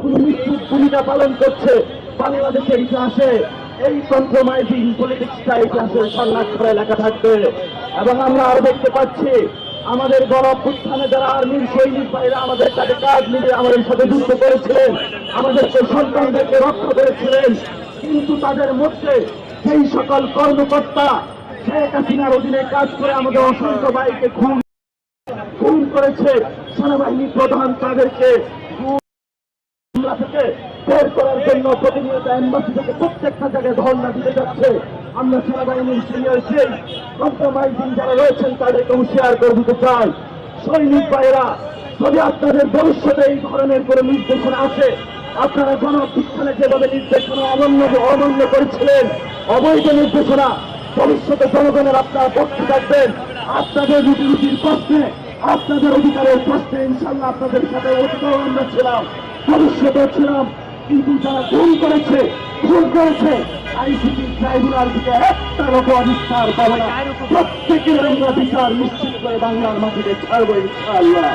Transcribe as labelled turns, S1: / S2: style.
S1: গুরুত্বপূর্ণ ভূমিকা পালন করছে বাংলাদেশের ইতিহাসে। এই কম্প্রোমাইজিং পলিটিক্সটা ইতিহাসের স্বর্ণাক্ষরে লেখা থাকবে। এবং আমরা আরো দেখতে পাচ্ছি আমাদের গণঅভ্যুত্থানে যারা আর্মির সৈনিক ভাইরা আমাদের সাথে কাজ মিলিয়ে আমাদের সাথে যুদ্ধ করেছিলেন, আমাদেরকে সন্তানদেরকে রক্ষা করেছিলেন, কিন্তু তাদের মধ্যে সেই সকল কর্মকর্তা শেখ হাসিনার অধীনে কাজ করে আমাদের অসংখ্য ভাইকে খুন করেছে, সেনাবাহিনী প্রধান তাদেরকে থেকে বের করার জন্য প্রতিনিয়ত এম্বাসি থেকে প্রত্যেকটা জায়গায় ধর্ণা দিতে যাচ্ছে। আমরা সেনাবাহিনীর সিনিয়র চিফ কম্প্রোমাইজিং যারা রয়েছেন তাদেরকে হুঁশিয়ার করে দিতে চাই, সৈনিক ভাইরা, যদি আপনাদের ভবিষ্যতে এই ধরনের কোন নির্দেশনা আছে, আপনারা গণঅভ্যুত্থানে যেভাবে নির্দেশনা অমান্য করেছিলেন, অবৈধ নির্দেশনা, ভবিষ্যতে জনগণের আপনারা পক্ষে থাকবেন। আপনাদের রুটির প্রশ্নে, আপনাদের অধিকারের প্রশ্নে ইনশাল্লাহ আপনাদের সাথে অধিকার আমরা ছিলাম, ভবিষ্যতে ছিলাম। কিন্তু যারা ভুল করেছে আইসিটি ট্রাইব্যুনাল থেকে একটা লোক অধিকার পাবে না। প্রত্যেকের আমরা বিচার নিশ্চিত করে বাংলার মাটিতে ছাড়বো ইনশাআল্লাহ।